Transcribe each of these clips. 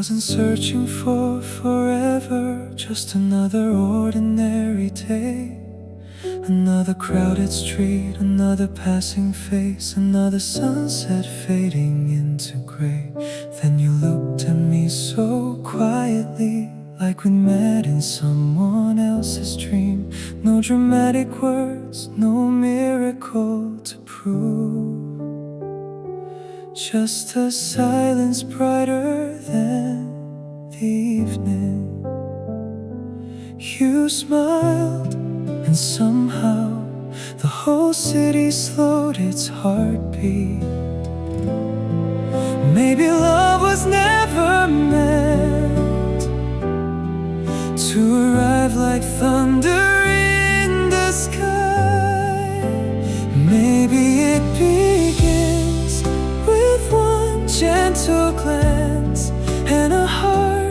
wasn't searching for forever, just another ordinary day. Another crowded street, another passing face, another sunset fading into gray. Then you looked at me so quietly, like we met in someone else's dream. No dramatic words, no miracle to prove, just a silence brighter than the evening. You smiled, and somehow the whole city slowed its heartbeat. Maybe love was never meant to arrive like thunder in the sky. Maybe it begins with one gentle glance and a heart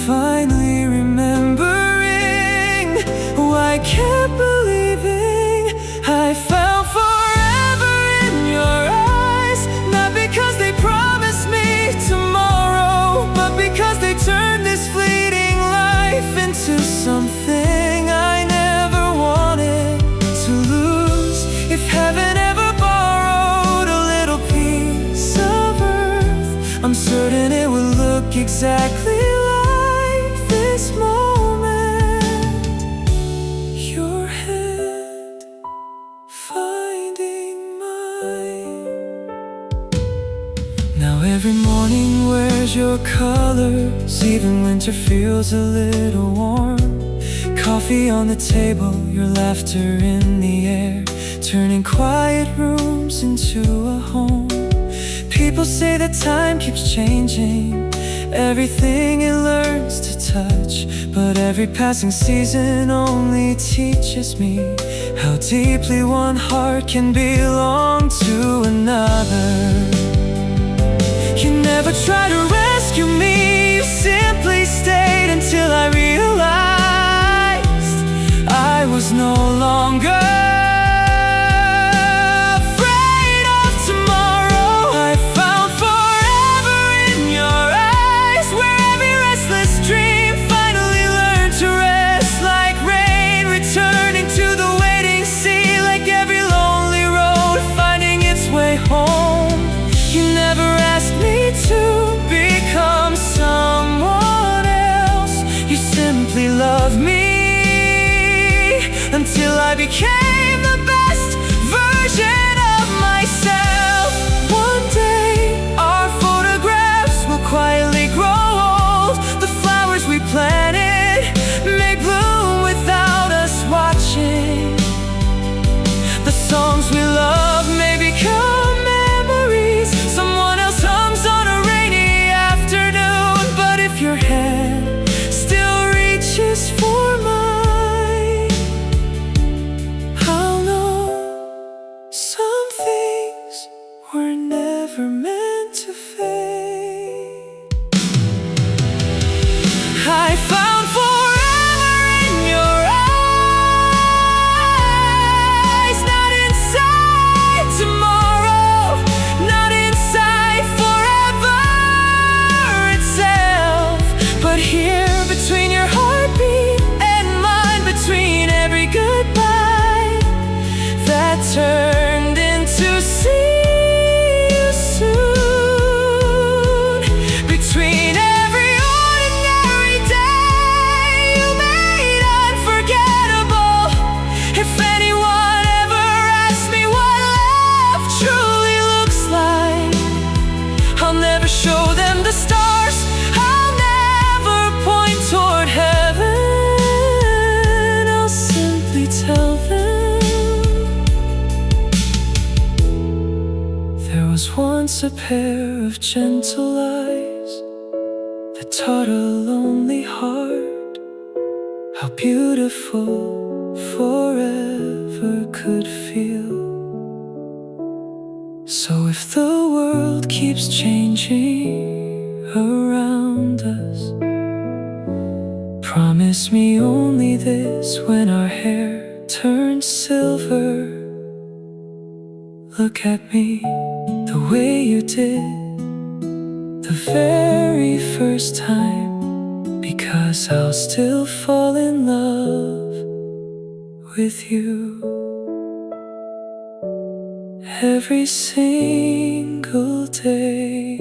finally remembering why I kept believing I found forever in your eyes. Not because they promised me tomorrow, but because they turned this fleeting life into something I never wanted to lose. If heaven ever borrowed a little piece of earth, I'm certain it would look exactly like this moment. Your hand finding mine. Now every morning wears your colors, even winter feels a little warm. Coffee on the table, your laughter in the air, turning quiet rooms into a home. People say that time keeps changing everything it learns to touch, but every passing season only teaches me how deeply one heart can belong to another. You never tried to rescue me, you simply stayed until I realized I was no longer afraid of tomorrow. I found forever in your eyes, where every restless dream finally learned to rest, like rain returning to the waiting sea, like every lonely road finding its way home. You never asked me to become someone else, you simply loved me until I became the best version of myself. One day our photographs will quietly grow old. The flowers we planted may bloom without us watching. The songs we love may become memories someone else hums on a rainy afternoon. But if your hand still reaches for mine, I'll know some things were never meant to fade. I found forever in your eyes, not inside tomorrow, not inside forever itself, but here between your heartbeat and mine, between every goodbye that turned into see you soon, between every ordinary day you made unforgettable. If anyone ever asks me what love truly looks like, I'll never show them the stars, I'll never point toward heaven, I'll simply tell them there was once a pair of gentle eyes that taught a lonely heart how beautiful forever could feel. So if the world keeps changing around us, promise me only this: when our hair turns silver, look at me the way you did the very first time, because I'll still fall in love with you every single day.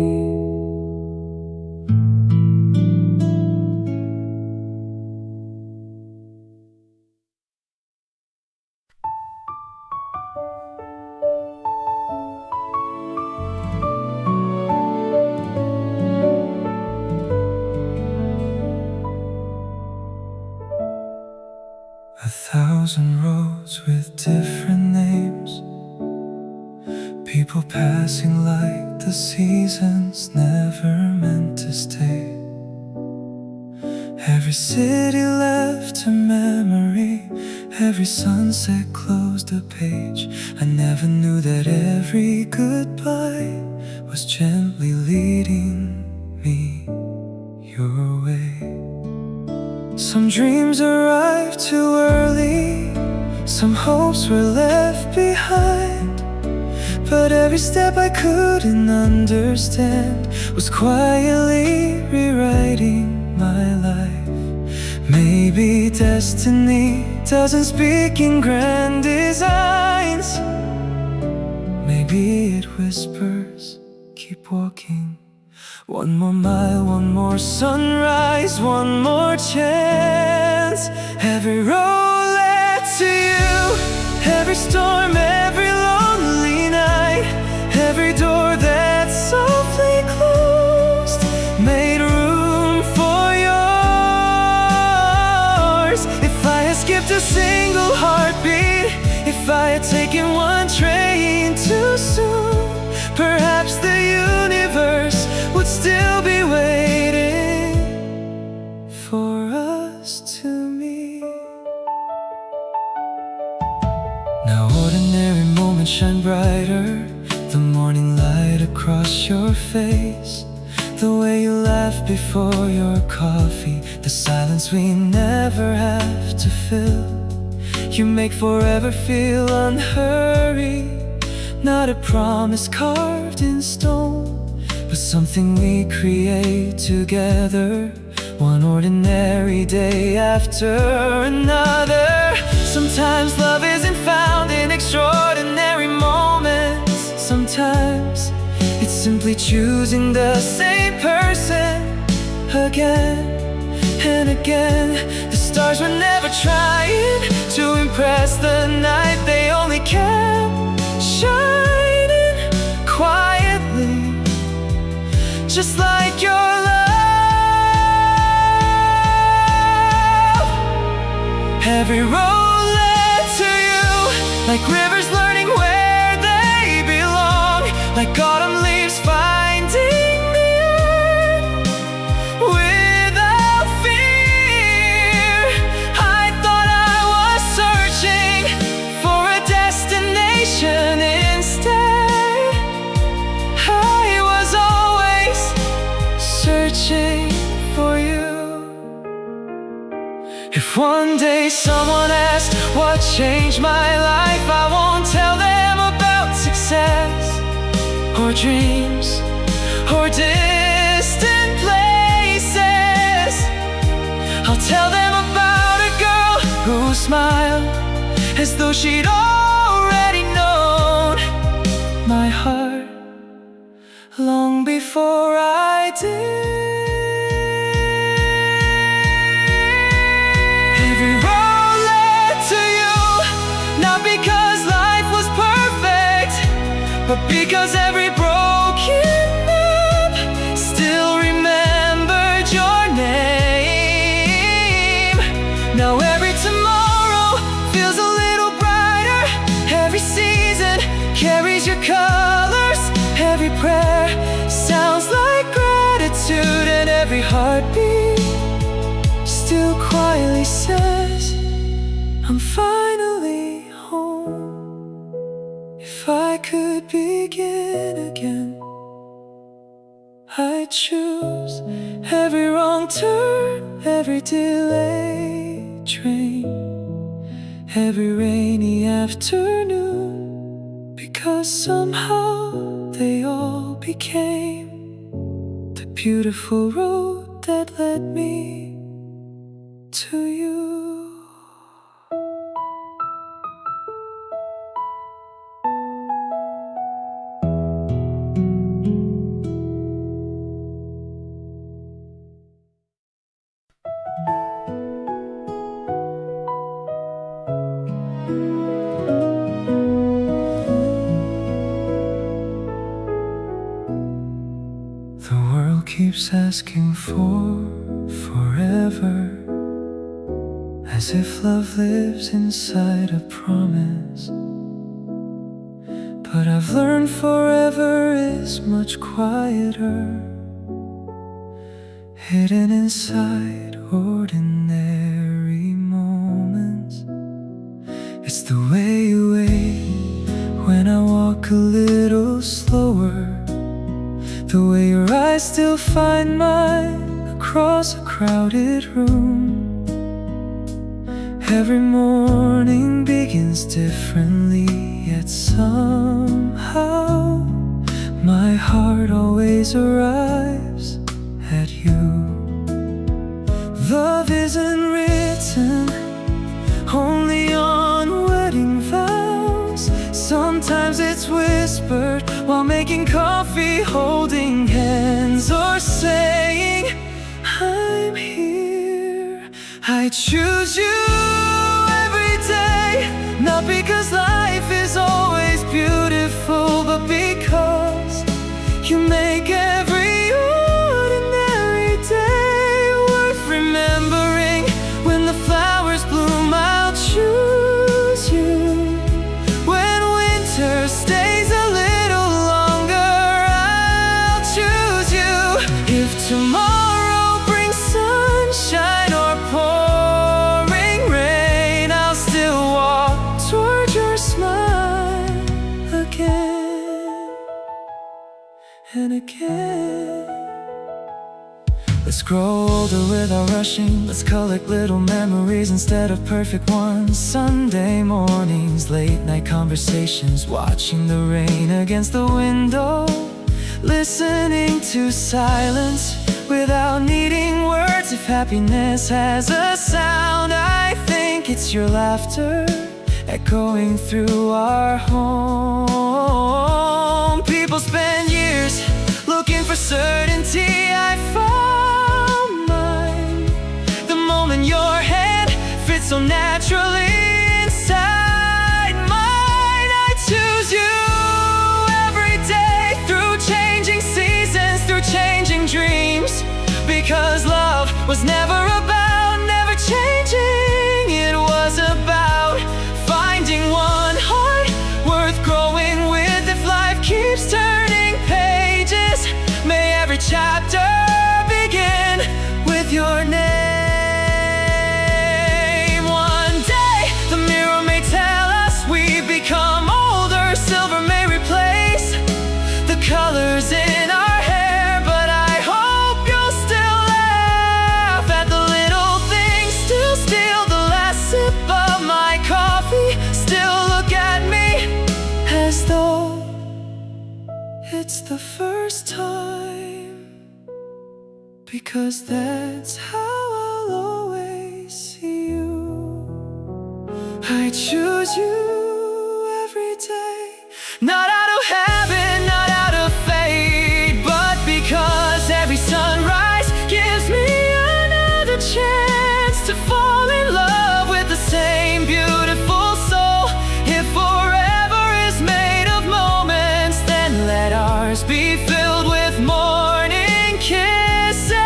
1,000 roads with different names, people passing like the seasons never meant to stay. Every city left a memory, every sunset closed a page. I never knew that every goodbye was gently leading me your way. Some dreams arrived too early, some hopes were left behind, but every step I couldn't understand was quietly rewriting my life. Maybe destiny doesn't speak in grand designs. Maybe it whispers, keep walking. One more mile, one more sunrise, one more chance. Every road led to you, every storm, every lonely night, every door that softly closed made room for yours. If I had skipped a single heartbeat, if I had taken one train too soon, perhaps the universe would still be waiting for us to meet. Now ordinary moments shine brighter, the morning light across your face, the way you laugh before your coffee, the silence we never have to fill. You make forever feel unhurried, not a promise carved in stone, but something we create together, one ordinary day after another. Sometimes love isn't found in extraordinary moments. Sometimes it's simply choosing the same person again and again. The stars were never trying to impress the night, they only kept shining quietly, just like your love. Every road led to you, like rivers learning where they belong, like autumn leaves finding the earth without fear. I thought I was searching for a destination, instead I was always searching for you. If one day someone asks what changed my life, I won't tell them about success or dreams or distant places. I'll tell them about a girl who smiled as though she'd already known my heart long before I did. Every road led to you, not because life was perfect, but because every broken map still remembered your name. Now every tomorrow feels a little brighter, every season carries your colors, every prayer sounds like gratitude, and every heartbeat still quietly says, I'm finally home. If I could begin again, I'd choose every wrong turn, every delayed train, every rainy afternoon, because somehow they all became the beautiful road that led me to you. The world keeps asking for forever, as if love lives inside a promise. But I've learned forever is much quieter, hidden inside ordinary moments. It's the way you wait when I walk a little slower, the way your eyes still find mine across a crowded room. Every morning begins differently, yet somehow my heart always arrives at you. Love isn't written only on wedding vows. Sometimes it's whispered while making coffee, holding hands, or saying, I'm here. I choose you every day, not because life is always beautiful, but because you make every ordinary day worth remembering. When the flowers bloom, I'll choose you. When winter stays a little longer, I'll choose you. If tomorrow brings sunshine or pouring rain, I'll still walk toward your smile again and again. Let's grow older without rushing. Let's collect little memories instead of perfect ones. Sunday mornings, late night conversations, watching the rain against the window, listening to silence without needing words. If happiness has a sound, I think it's your laughter echoing through our home. People spend years looking for certainty. I found mine the moment your hand fits so naturally inside mine. I choose you every day, through changing seasons, through changing dreams, because love was never about never changing. It was about finding one heart worth growing with. If life keeps turning pages, may every chapter begin with your name. One day the mirror may tell us we've become older. Silver may replace the colors in our hair, but I hope you'll still laugh at the little things. Still steal the last sip of my coffee. Still look at me as though it's the first time, because that's how I'll always see you. I choose you every day, not out of habit, not out of fate, but because every sunrise gives me another chance to fall in love with the same beautiful soul. If forever is made of moments, then let ours be filled with morning kisses,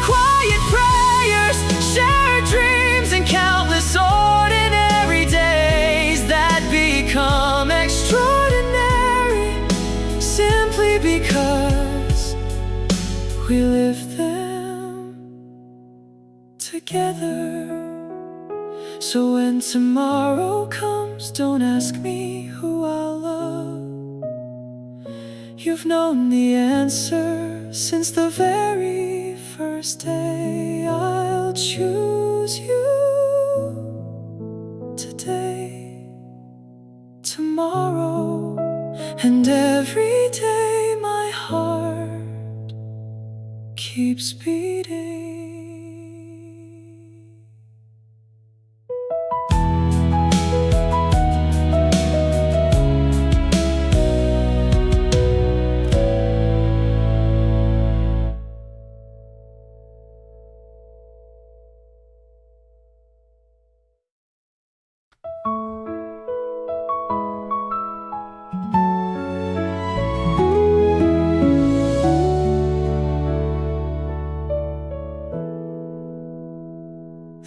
quiet prayers, shared dreams, and countless ordinary days that become extraordinary simply because we live them together. So when tomorrow comes, don't ask me who I'll love. You've known the answer since the very first day. I'll choose you today, tomorrow, and every day. My heart keeps beating.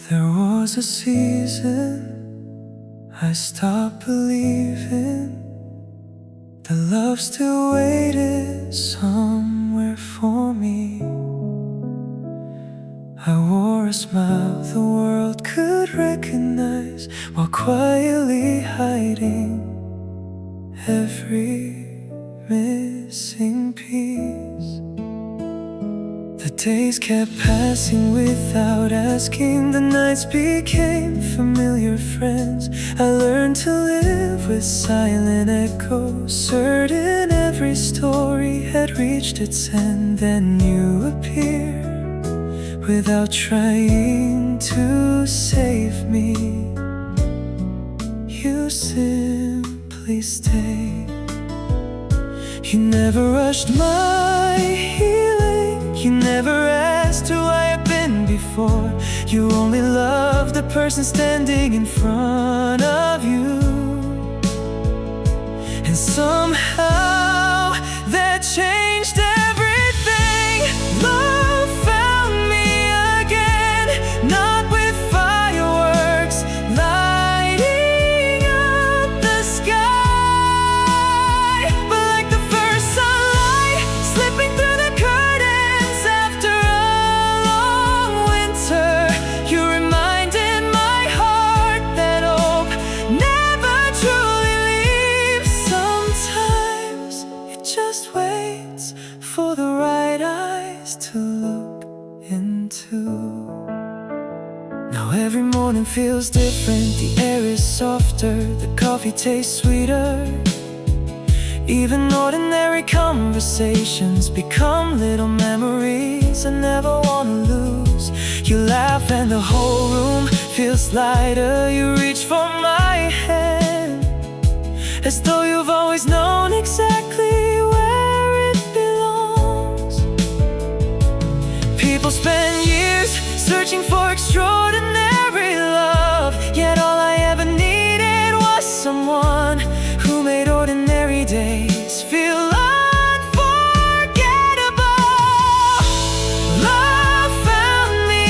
There was a season I stopped believing that love still waited somewhere for me. I wore a smile the world could recognize, while quietly hiding every missing piece. The days kept passing without asking. The nights became familiar friends. I learned to live with silent echoes, certain every story had reached its end. Then you appeared without trying to save me. You simply stayed. You never rushed my healing. You never asked who I had been before. You only loved the person standing in front of you. And somehow that changed everything. Love found me again, not with fireworks lighting up the sky, but like the first sunlight slipping through the curtains after a long winter. You reminded my heart that hope never truly leaves. Sometimes it just waits for the right eyes to look into. Now every morning feels different. The air is softer, the coffee tastes sweeter. Even ordinary conversations become little memories I never wanna lose. You laugh and the whole room feels lighter. You reach for my hand as though you've always known exactly where it belongs. People spend years searching for extraordinary love, yet all I ever needed was someone who made ordinary days feel unforgettable. Love found me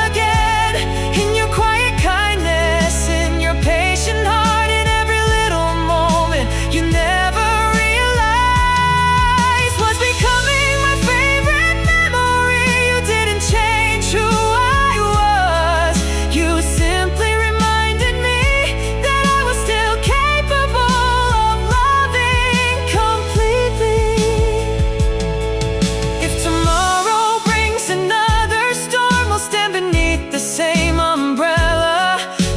again in your quiet kindness, in your patient heart, in every little moment. You never realized what's becoming my favorite memory. You didn't change who I was. You simply reminded me that I was still capable of loving completely. If tomorrow brings another storm, we'll stand beneath the same umbrella.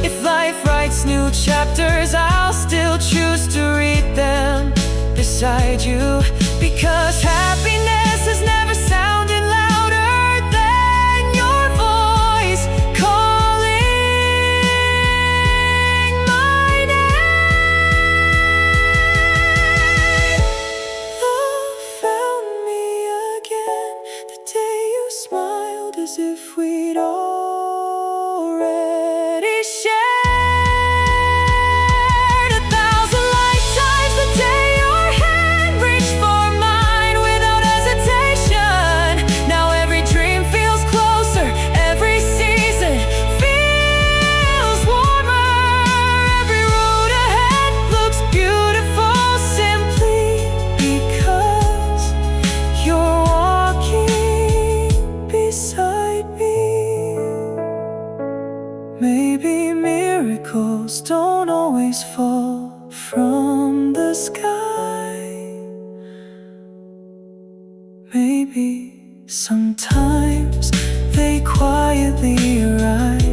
If life writes new chapters, I'll still choose to read them beside you, because happiness has never sounded louder than your voice calling my name. Love found me again the day you smiled, as if we'd already shared 1,000 lifetimes. The day your hand reached for mine without hesitation. Now every dream feels closer, every season feels warmer. Every road ahead looks beautiful, simply because you're walking beside me. Maybe miracles don't always fall from the sky. Maybe sometimes they quietly arrive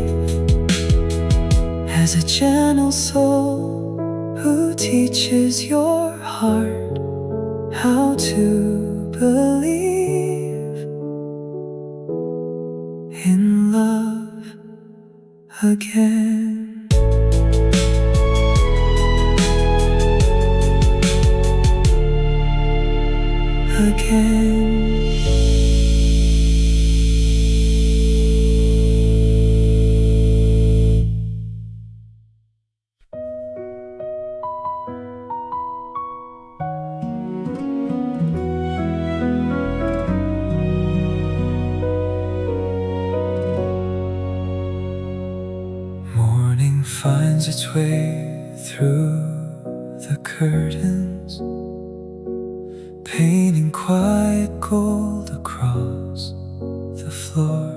as a gentle soul who teaches your heart how to believe. in love again. Again. Morning finds its way through the curtains, painting quiet gold across the floor.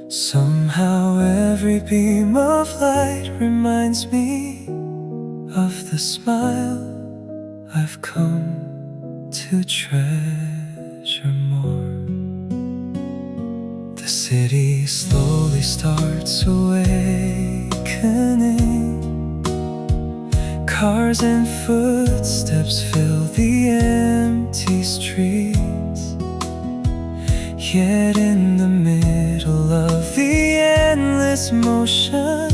Somehow every beam of light reminds me of the smile I've come to treasure more. The city slowly starts awakening, cars and footsteps fill the empty streets. Yet in the middle of the endless motion,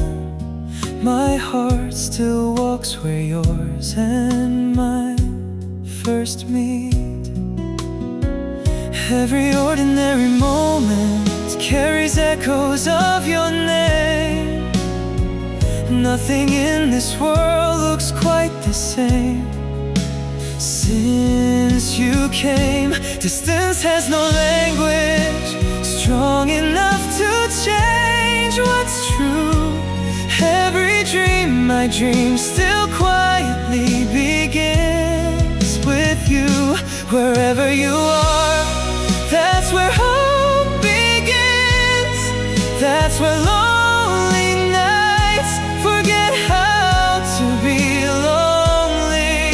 my heart still walks where yours and mine first meet. Every ordinary moment carries echoes of your name. Nothing in this world looks quite the same. Since you came, distance has no language strong enough to change what's true. Every dream I dream still quietly begins with you. Wherever you are, that's where hope begins. That's where lonely nights forget how to be lonely.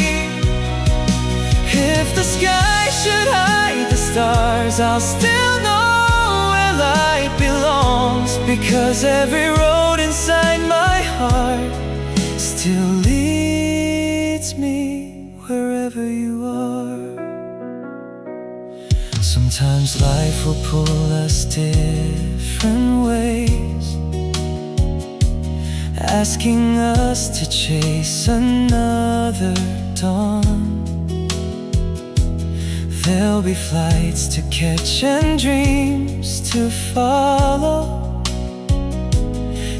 If the sky should hide the stars, I'll still know where light belongs, because every road inside my heart still leads me wherever you are. Sometimes life will pull us different ways, asking us to chase another dawn. There'll be flights to catch and dreams to follow,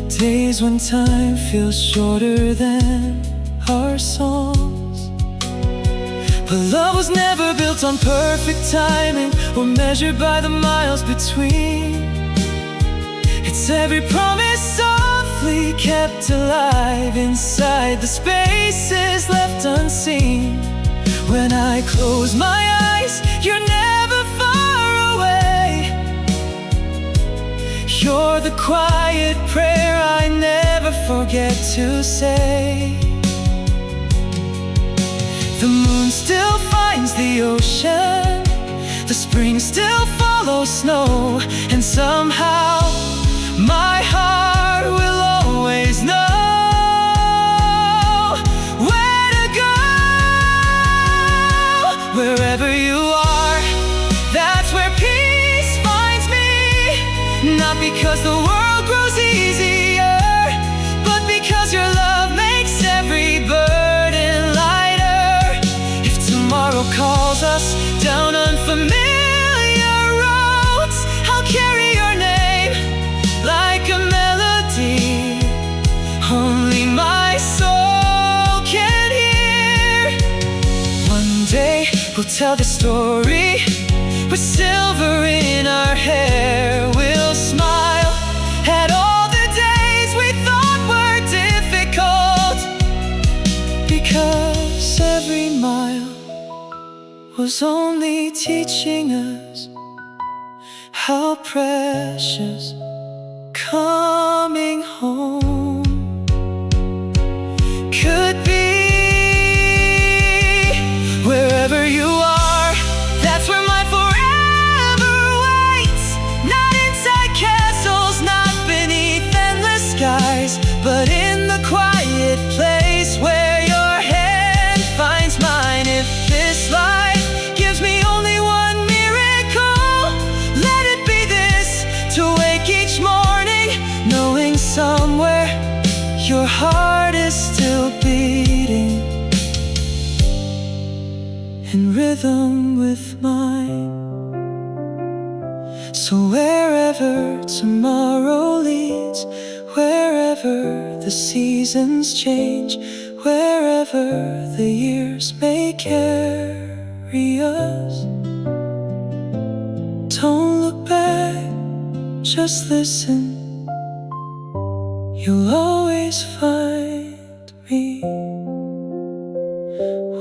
days when time feels shorter than our songs. But love was never built on perfect timing or measured by the miles between. It's every promise softly kept alive inside the spaces left unseen. When I close my eyes, you're never far away. You're the quiet prayer I never forget to say. The moon still finds the ocean, the spring still follows snow, and somehow my heart will always know where to go. Wherever you are, that's where peace finds me. Not because the world grows easier, but because your love makes every burden lighter. If tomorrow calls us down unfamiliar roads, I'll carry your name like a melody only my soul can hear. One day we'll tell the story with silver in our hair. We'll smile at all the days we thought were difficult, because every mile was only teaching us how precious coming home could be. Wherever you are, that's where my forever waits. Not inside castles, not beneath endless skies, but in the quiet place where your hand finds mine. If this life gives me only one miracle, let it be this. somewhere your heart is still beating in rhythm with mine. So wherever tomorrow leads, wherever the seasons change, wherever the years may carry us, don't look back, just listen. You'll always find me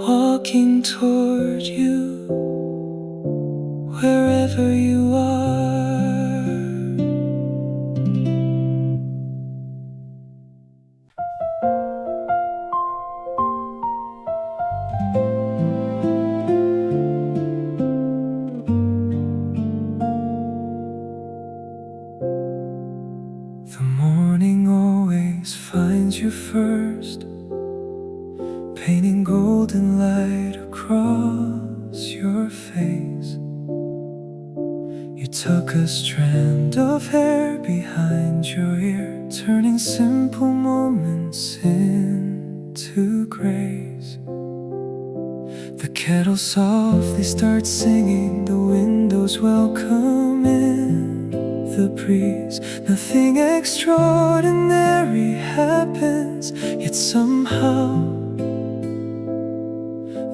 walking toward you, wherever you are. The morning always finds you first, painting golden light across your face. You tuck a strand of hair behind your ear, turning simple moments into grace. The kettle softly starts singing, the windows welcome in the breeze. Nothing extraordinary happens, yet somehow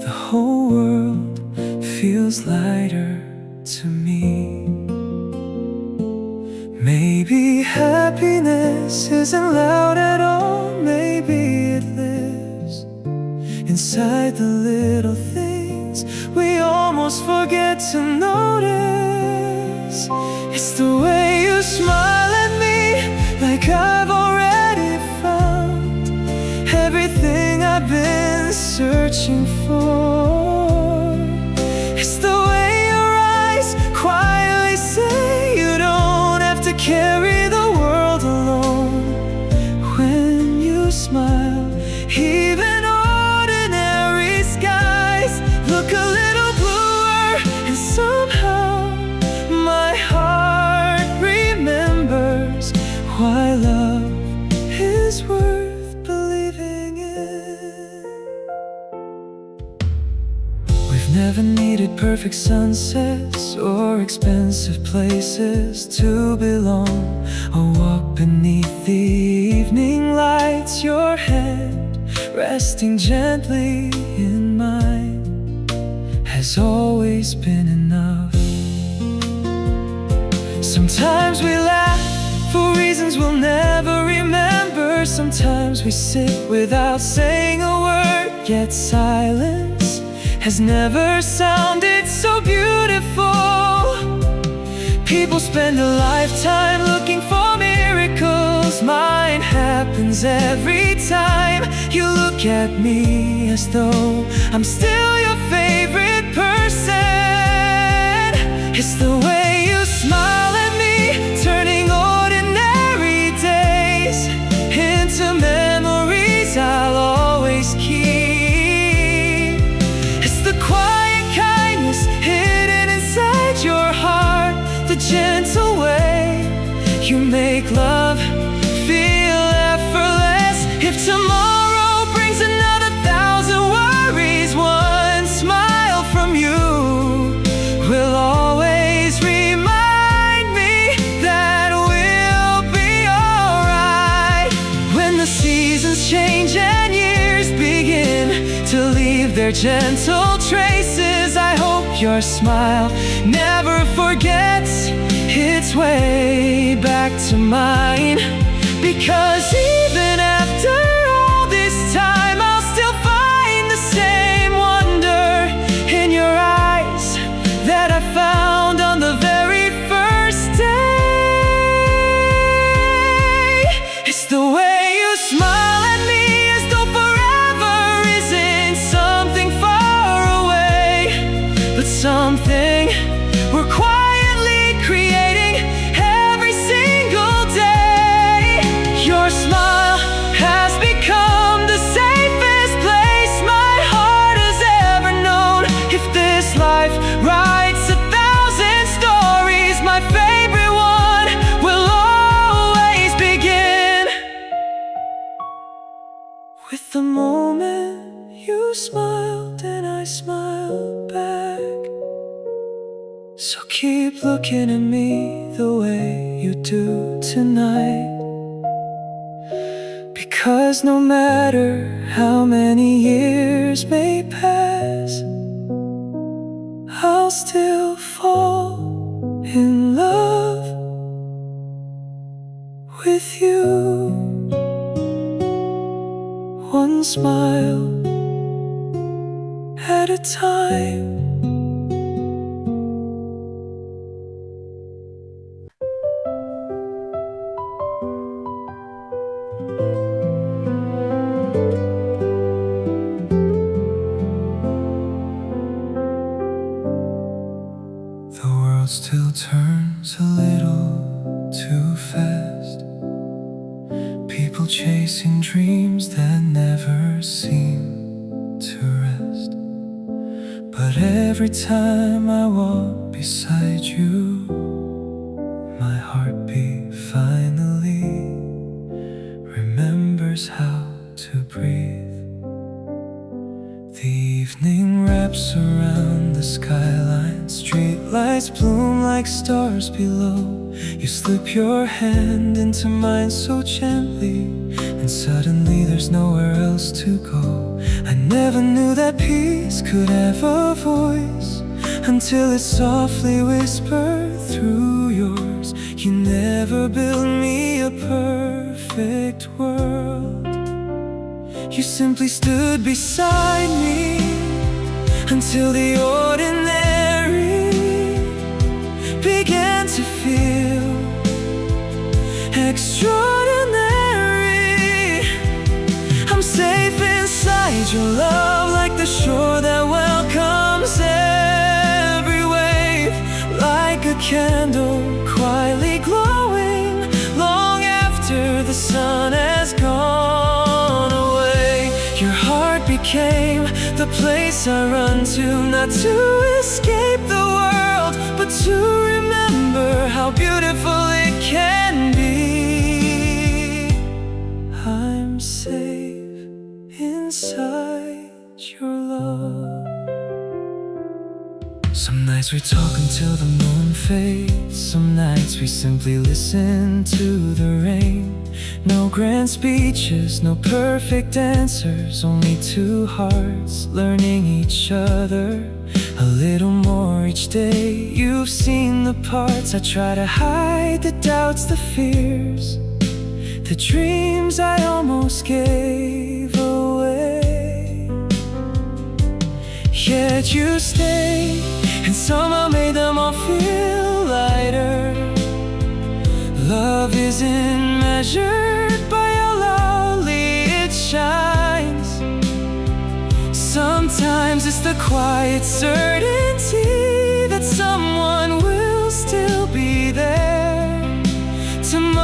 the whole world feels lighter to me. Maybe happiness isn't loud at all, maybe it lives inside the little things we almost forget to notice. It's the way you smile at me, like I've already found everything I've been searching for. It's the way your eyes quietly say you don't have to carry the world alone. When you smile, even ordinary skies look a little bluer, and somehow my heart remembers why love is worth believing in. We've never needed perfect sunsets or expensive places to belong. A walk beneath the evening lights, your head resting gently in mine, has always been enough. Sometimes we laugh for reasons we'll never remember. Sometimes we sit without saying a word, yet silence has never sounded so beautiful. People spend a lifetime looking for miracles. Mine happens every time you look at me, as though I'm still your favorite person. It's the way you smile at me, turning ordinary days into memories I'll always keep. It's the quiet kindness hidden inside your heart, the gentle way you make love feel effortless. If tomorrow brings another thousand worries, one smile from you will always remind me that we'll be alright. When the seasons change and years begin to leave their gentle traces, I hope your smile never forgets its way back to mine. Because even after all this time, I'll still find the same wonder in your eyes that I found on the very first day. It's the way you smile at me, as though forever isn't something far away, but something we're quietly creating every single day. Your smile the moment you smiled and I smiled back. So keep looking at me the way you do tonight, because no matter how many years may pass, I'll still fall in love with you. One smile at a time. The world still turns a little too fast. People chasing dreams that never seem to rest. But every time I walk beside you, my heartbeat finally remembers how to breathe. The evening wraps around the skyline, streetlights bloom like stars below. You slip your hand into mine so gently, and suddenly there's nowhere else to go. I never knew that peace could have a voice until it softly whispered through yours. You never built me a perfect world. You simply stood beside me until the ordinary began to feel extraordinary. I'm safe inside your love, like the shore that welcomes every wave, like a candle quietly glowing long after the sun has gone away. Your heart became the place I run to, not to escape the world, but to remember how beautiful it can be. I'm safe inside your love. Some nights we talk until the moon fades. Some nights we simply listen to the rain. No grand speeches, no perfect answers, only two hearts learning each other a little more each day. You've seen the parts I try to hide, the doubts, the fears, the dreams I almost gave away. Yet you stayed and somehow made them all feel lighter. Love isn't measured by how loudly it shines. Sometimes it's the quiet certainty that someone will still be there tomorrow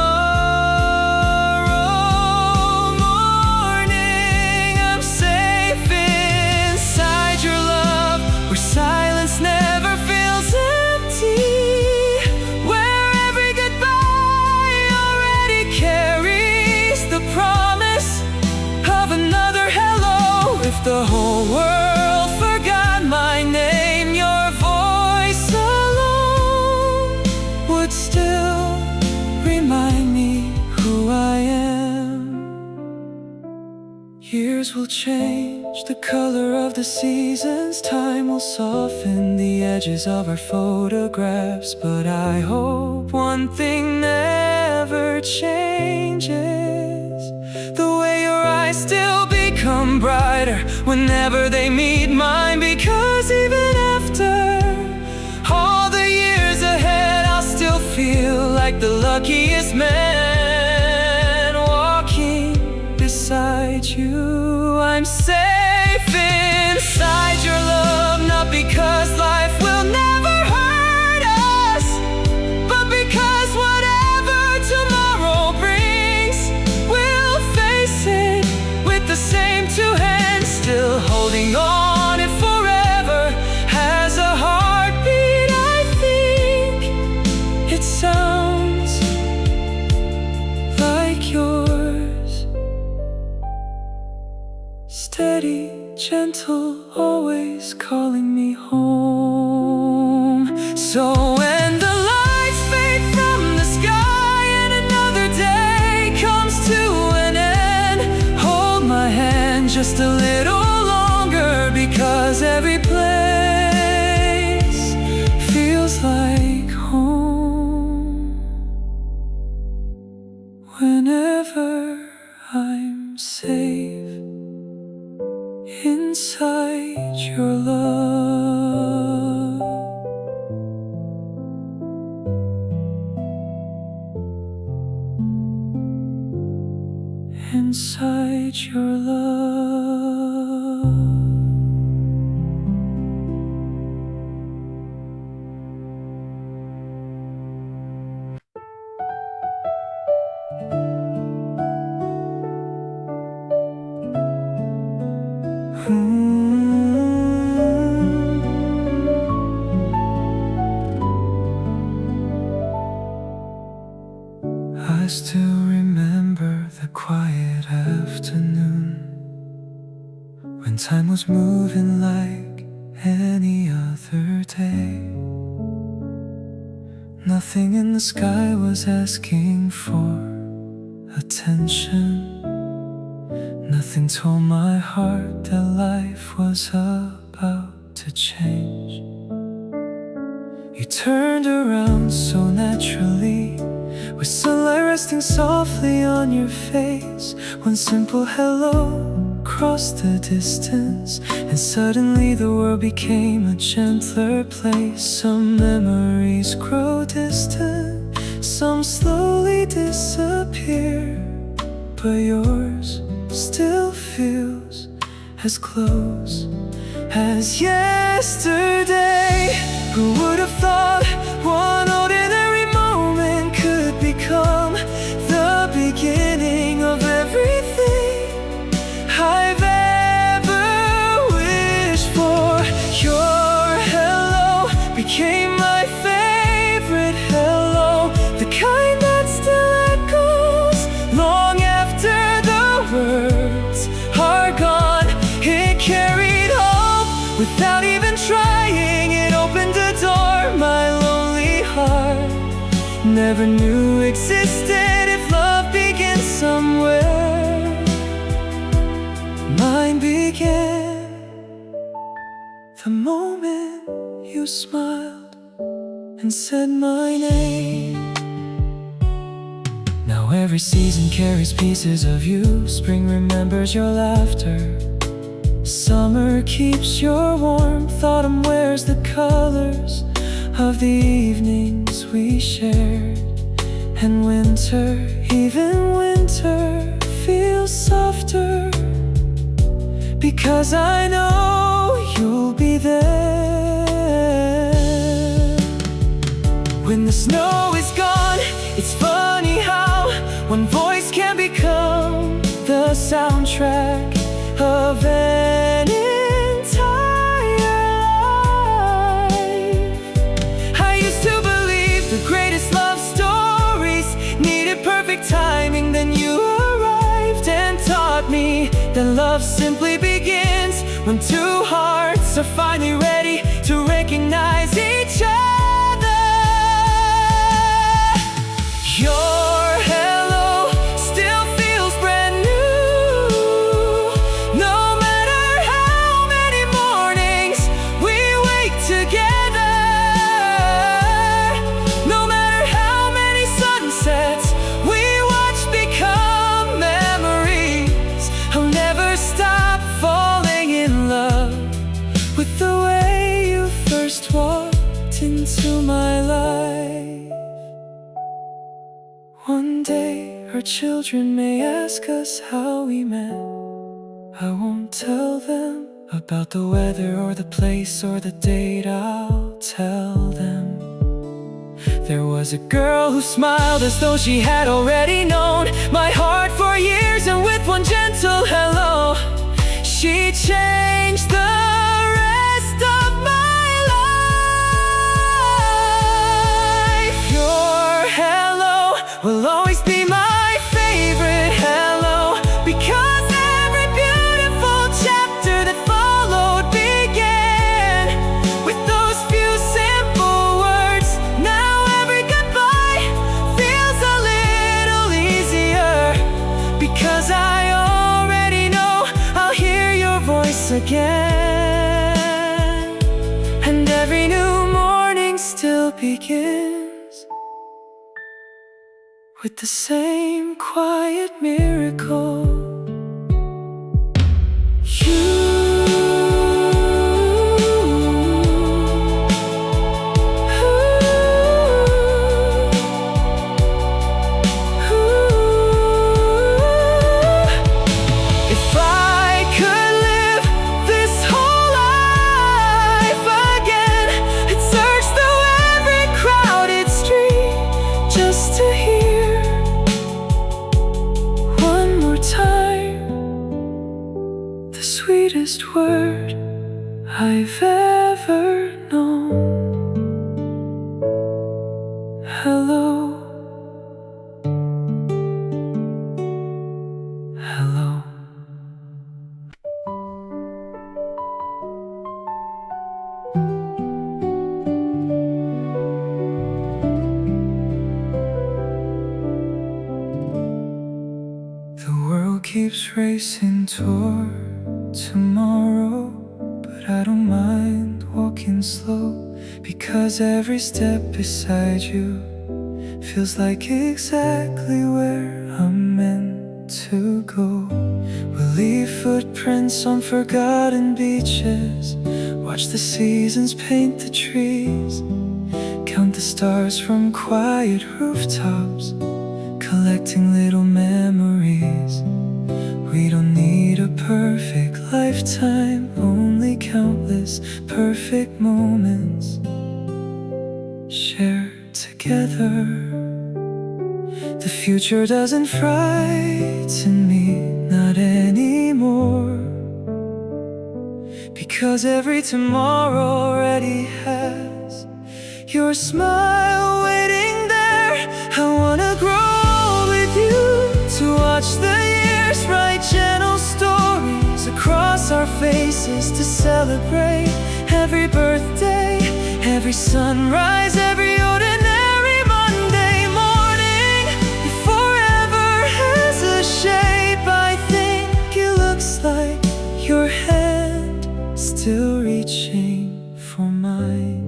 morning. I'm safe inside your love, where silence never feels empty, where every goodbye already carries the promise of another hello. If the whole world forgot my name, your voice alone would still remind me who I am. Years will change the color of the seasons, time will soften the edges of our photographs, but I hope one thing never changes: the way your eyes still become brighter whenever they meet mine. Because even after all the years ahead, I'll still feel like the luckiest man walking beside you. I'm safe inside your love, not because life will never hurt us, but because whatever tomorrow brings, we'll face it with the same two hands, still holding on. It forever has a heartbeat. I think it sounds like yours. steady, gentle, always calling me home. So when the lights fade from the sky and another day comes to an end, hold my hand just a little longer, because every place feels like home. Whenever I'm safe inside your love, inside your love. I still remember the quiet afternoon, when time was moving like any other day. Nothing in the sky was asking for attention. Nothing told my heart that life was about to change. You turned around so naturally, with sunlight resting softly on your face. One simple hello crossed the distance, and suddenly the world became a gentler place. Some memories grow distant, some slowly disappear, but yours still feels as close as yesterday. Who would have thought one ordinary moment could become the beginning of everything I've ever wished for? Your hello became my favorite hello, the kind that still echoes long after the words are gone. It carried hope without even trying. It opened a door my lonely heart never knew existed. If love begins somewhere, mine began the moment you smiled and said my name. Now every season carries pieces of you. Spring remembers your laughter, summer keeps your warmth, autumn wears the colors of the evenings we shared, and winter, even winter, feels softer, because I know you'll be there. When the snow is gone, it's funny how one voice can become the soundtrack of an entire life. I used to believe the greatest love stories needed perfect timing. Then you arrived and taught me that love simply begins when two hearts are finally ready to recognize each other. Your hello still feels brand new, no matter how many mornings we wake together, no matter how many sunsets we watch become memories. I'll never stop falling in love with the way you first walked into my life. One day our children may ask us how we met. I won't tell them about the weather or the place or the date. I'll tell them there was a girl who smiled as though she had already known my heart for years, and with one gentle hello, she changed the rest of my life. Your hello will always be my favorite hello, because every beautiful chapter begins with the same quiet miracle. The sweetest word I've ever known. Hello, hello. The world keeps racing toward tomorrow, but I don't mind walking slow, because every step beside you feels like exactly where I'm meant to go. We'll leave footprints on forgotten beaches, watch the seasons paint the trees, count the stars from quiet rooftops, collecting little memories. We don't need a perfect lifetime, only countless perfect moments shared together. The future doesn't frighten me, not anymore, because every tomorrow already has your smile waiting there. I wanna grow with you, to watch the years write gentle stories across our faces, to celebrate every birthday, every sunrise, every ordinary Monday morning. If forever has a shape, I think it looks like your hand still reaching for mine.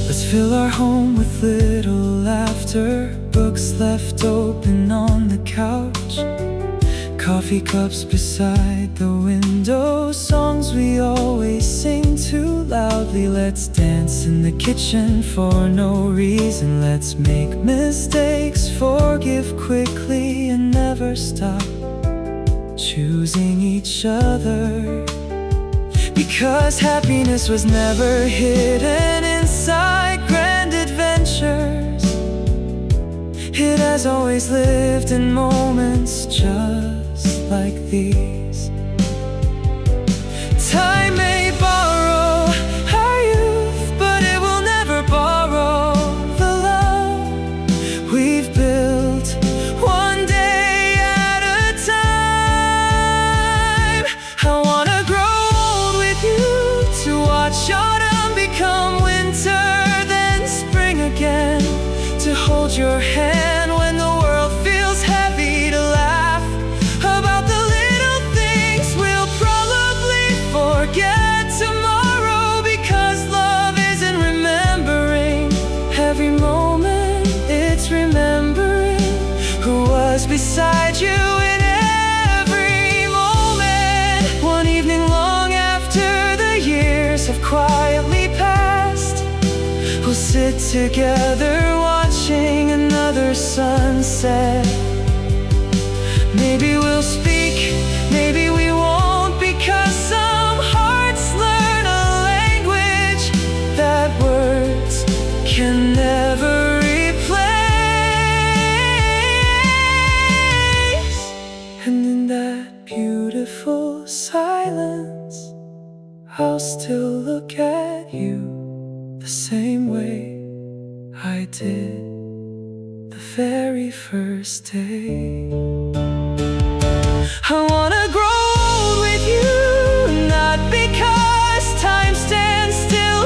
Let's fill our home with little laughter, books left open on the couch, coffee cups beside the window, songs we always sing too loudly. Let's dance in the kitchen for no reason. Let's make mistakes, forgive quickly, and never stop choosing each other, because happiness was never hidden inside grand adventures. It has always lived in moments just like these. Time may borrow our youth, but it will never borrow the love we've built one day at a time. I wanna grow old with you, to watch autumn become winter, then spring again, to hold your hand when the world feels heavy, to laugh about the little things we'll probably forget tomorrow, because love isn't remembering every moment, it's remembering who was beside you in every moment. One evening long after the years have quietly passed, we'll sit together watching another sunset. Maybe we'll speak, maybe we won't, because some hearts learn a language that words can never replace. And in that beautiful silence, I'll still look at you the same way I did the very first day. I wanna grow old with you, not because time stands still,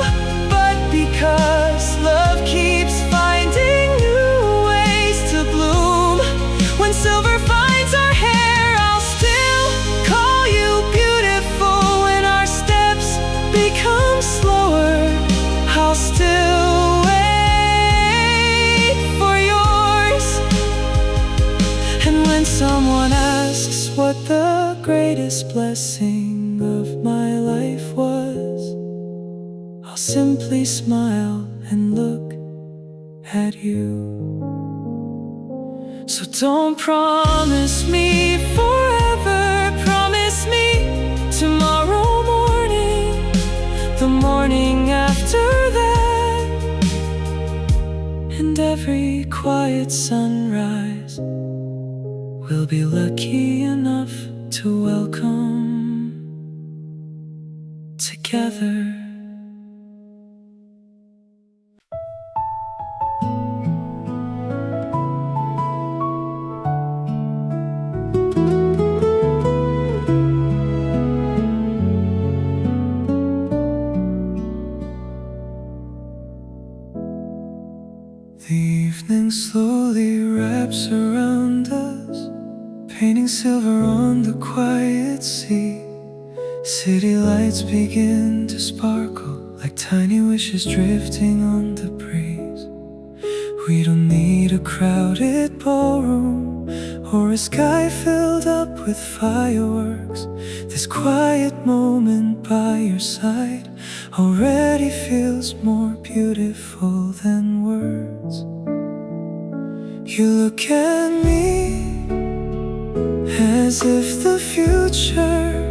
but because love keeps finding new ways to bloom. When silver finds our hair, I'll still call you beautiful. When our steps become slower, greatest blessing of my life was, I'll simply smile and look at you. So don't promise me forever, promise me tomorrow morning, the morning after that, and every quiet sunrise we'll be lucky enough to welcome together. The evening slowly wraps around us, painting silver on the quiet sea. City lights begin to sparkle like tiny wishes drifting on the breeze. We don't need a crowded ballroom or a sky filled up with fireworks. This quiet moment by your side already feels more beautiful than words. You look at me as if the future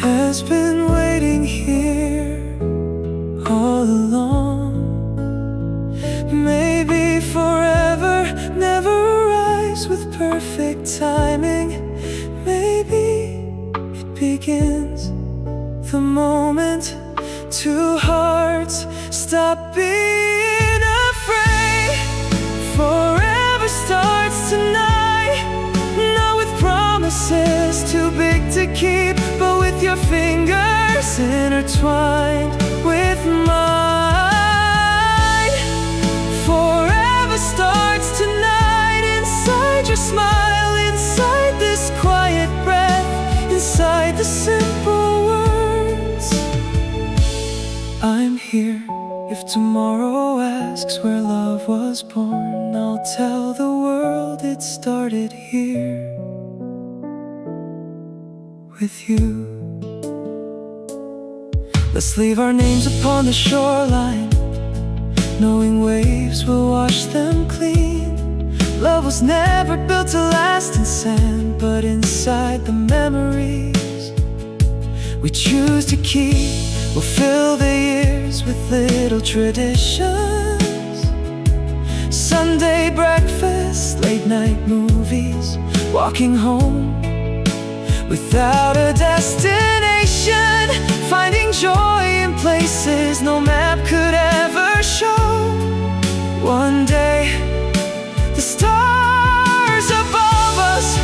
has been waiting here all along. Maybe forever never arrives with perfect timing. Maybe it begins the moment two hearts stop being afraid. Forever starts tonight, not with promises too big to keep, but with your fingers intertwined with mine. Forever starts tonight, inside your smile, inside this quiet breath, inside the simple words. I'm here. If tomorrow asks where love was born, I'll tell the world it started here with you. Let's leave our names upon the shoreline, knowing waves will wash them clean. Love was never built to last in sand, but inside the memories we choose to keep. We'll fill the years with little traditions: Sunday breakfast, late night movies, walking home without a destination, finding joy in places no map could ever show. One day, the stars above us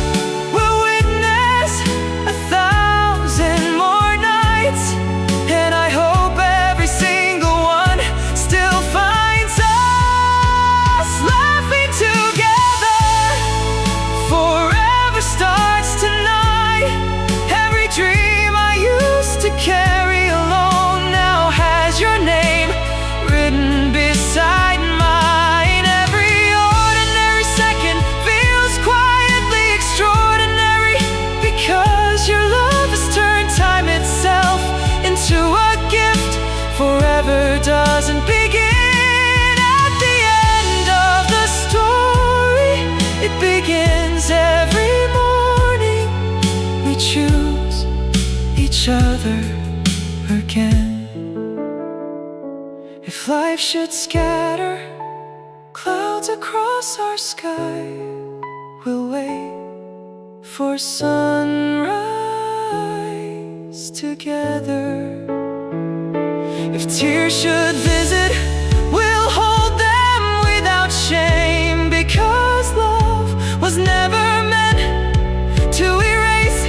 will witness 1,000 more nights, and I hope every single one still finds us laughing together. Forever starts tonight. Every dream I used to carry alone now has your name written beside mine. Every ordinary second feels quietly extraordinary, because your love has turned time itself into a gift. Forever doesn't begin at the end of the story, it begins every morning we choose each other again. If life should scatter clouds across our sky, we'll wait for sunrise together. If tears should visit, we'll hold them without shame, because love was never meant to erase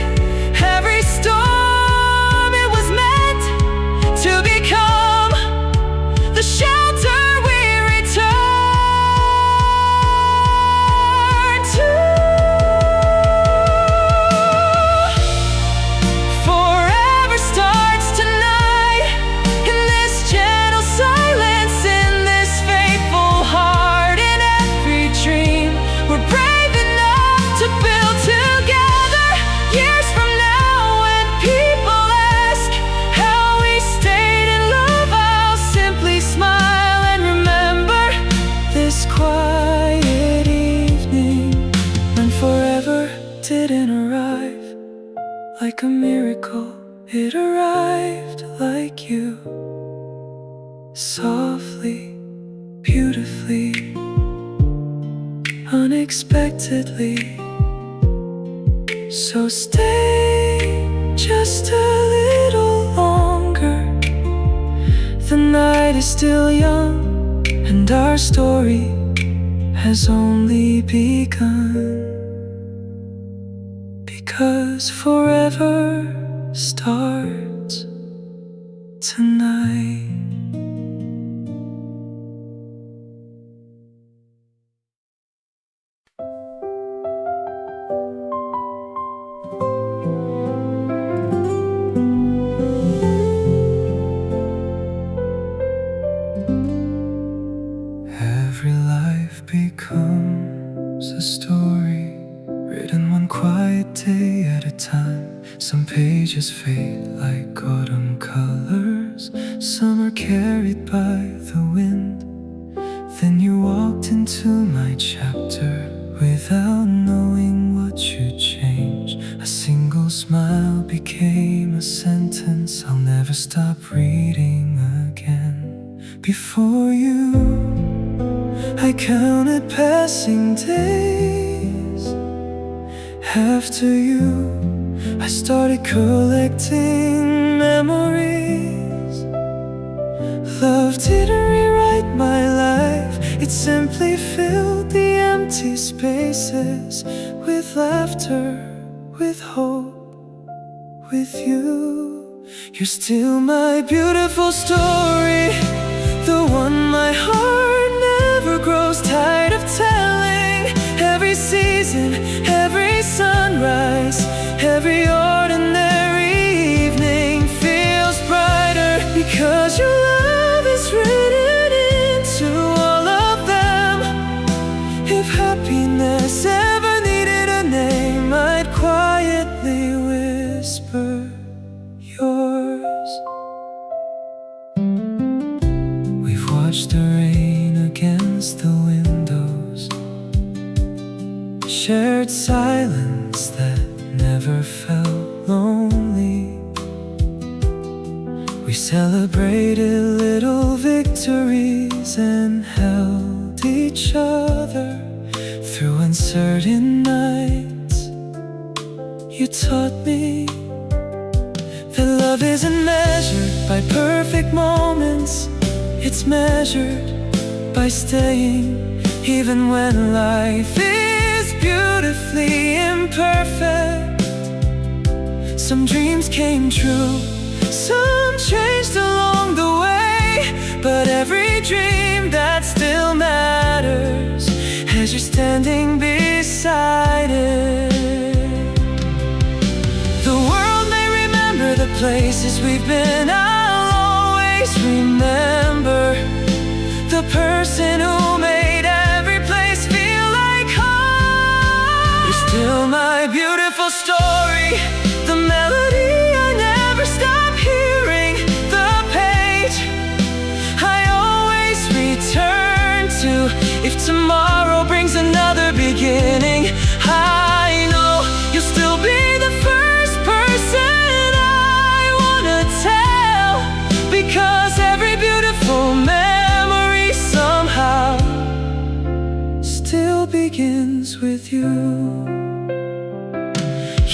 every storm. It was meant to become the shelter we return to. Forever starts tonight in this gentle silence. like a miracle. It arrived like you, softly, beautifully, unexpectedly. So stay just a little longer. The night is still young, and our story has only begun. Because forever starts tonight. Every life becomes a story, written one quiet day at a time. Some pages fade like autumn colors, some are carried by the wind. Then you walked into my chapter without knowing what you'd change. A single smile became a sentence I'll never stop reading again. Before you, I counted passing days. After you, I started collecting memories. Love didn't rewrite my life, it simply filled the empty spaces with laughter, with hope, with you. You're still my beautiful story, the one my heart never grows tired of telling. Every season, every sunrise, every ordinary evening feels brighter because your love is written into all of them. If happiness ever needed a name, I'd quietly whisper yours. We've watched the rain against the windows, shared silence that never felt lonely. We celebrated little victories and held each other through uncertain nights. You taught me that love isn't measured by perfect moments, it's measured by staying even when life is beautifully imperfect. Some dreams came true, some changed along the way, but every dream that still matters as you're standing beside it. The world may remember the places we've been, I'll always remember the person who made every place feel like home. You're still my beautiful story, the melody I never stop hearing, the page I always return to. If tomorrow brings another beginning, I know you'll still be the first person I wanna tell, because every beautiful memory somehow still begins with you.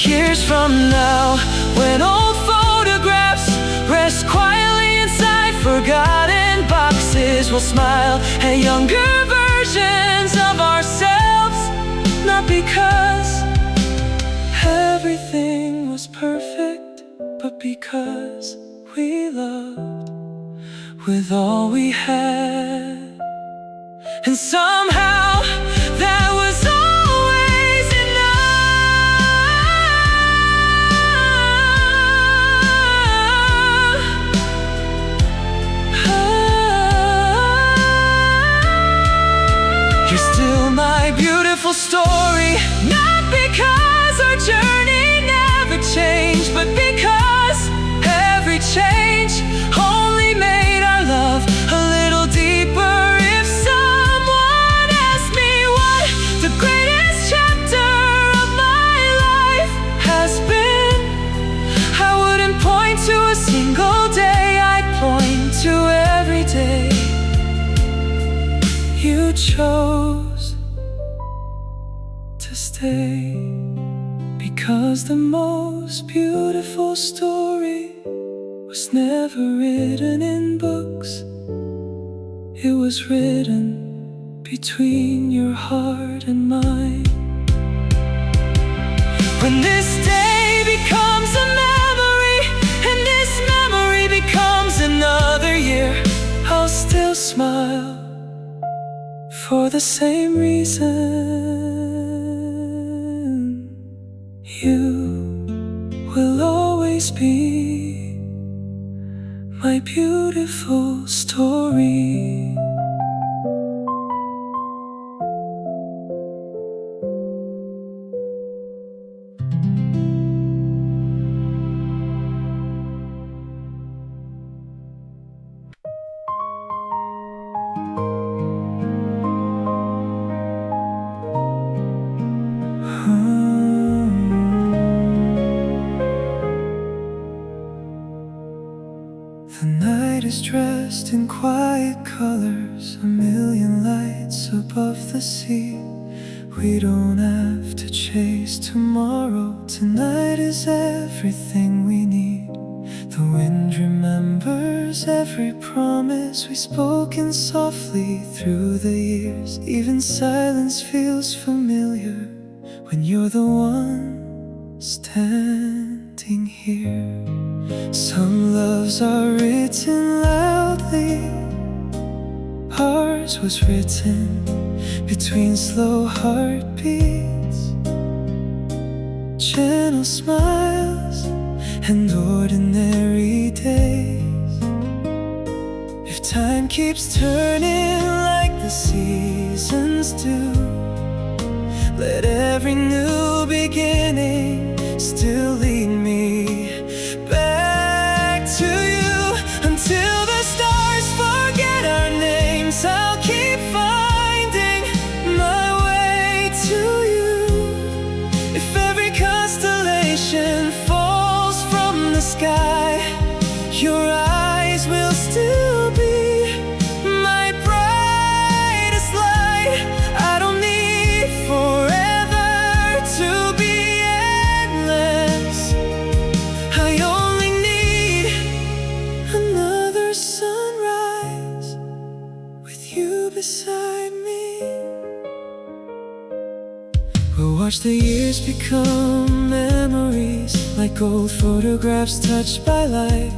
Years from now, when old photographs rest quietly inside forgotten boxes, we'll smile at younger versions of ourselves, not because everything was perfect, but because we loved with all we had. And somehow that was always enough. You're still my beautiful story, not because our journey never changed, but because every change only made our love a little deeper. If someone asked me what the greatest chapter of my life has been, You chose to stay because the most beautiful story was never written in books. It was written between your heart and mine. When this day becomes a memory, and this memory becomes another year, I'll still smile for the same reason. You will always be my beautiful story. The night is dressed in quiet colors, a million lights above the sea. We don't have to chase tomorrow. Tonight is everything we need. The wind remembers every promise we've spoken softly through the years. Even silence feels familiar when you're the one standing here. Some loves are written loudly, ours was written between slow heartbeats, gentle smiles, and ordinary days. If time keeps turning like the seasons do, let every new beginning still lead me back to you. Until the stars forget our names, I'll keep finding my way to you. If every constellation falls from the sky, your eyes will still be my brightest light. I don't need forever to be endless. I only need another sunrise with you beside me. We'll watch the years become memories, like old photographs touched by light.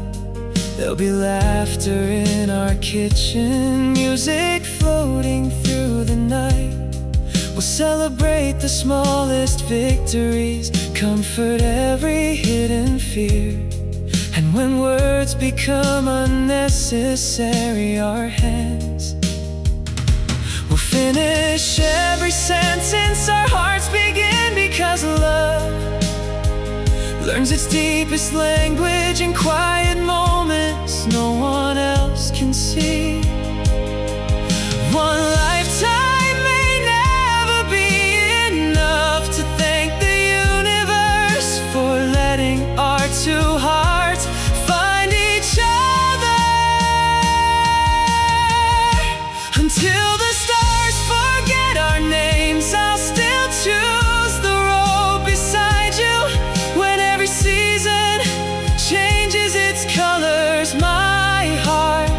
There'll be laughter in our kitchen, music floating through the night. We'll celebrate the smallest victories, comfort every hidden fear. And when words become unnecessary, our hands will finish every sentence our hearts begin. Because love learns its deepest language in quiet moments no one else can see. One lifetime may never be enough to thank the universe for letting our two hearts find each other. Until the stars forget our names, I'll still choose the road beside you. When every season changes its colors, my heart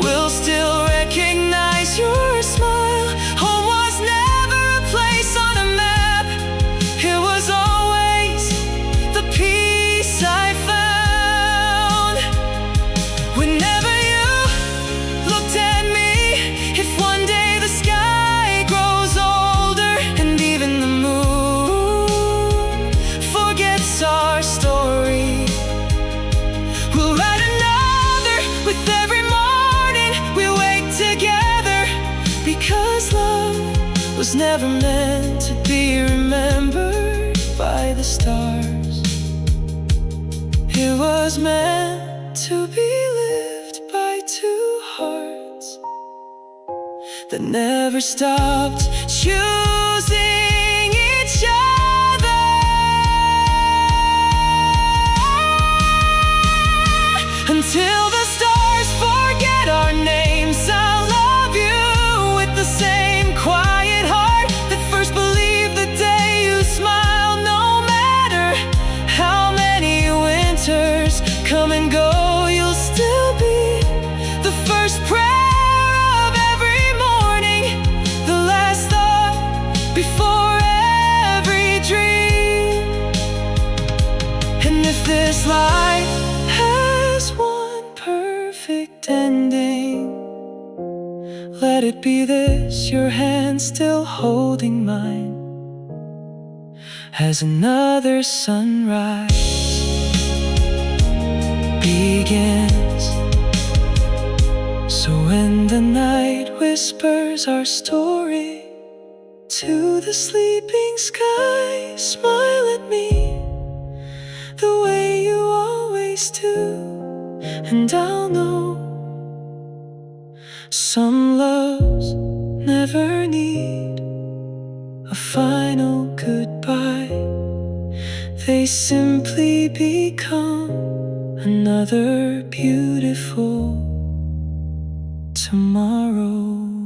will still recognize your smile. Home was never a place on a map, it was always the peace I found. Whenever you looked at me, if one day the sky grows older and even the moon forgets our story, we'll write another with every morning we wake together. Because love was never meant to be remembered by the stars. It was meant to be lived by two hearts that never stopped choosing each other. Until the stars forget our names, I'll love you before every dream. And if this life has one perfect ending, let it be this, your hand still holding mine, as another sunrise begins. So when the night whispers our story to the sleeping sky, smile at me the way you always do, and I'll know some loves never need a final goodbye. They simply become another beautiful tomorrow.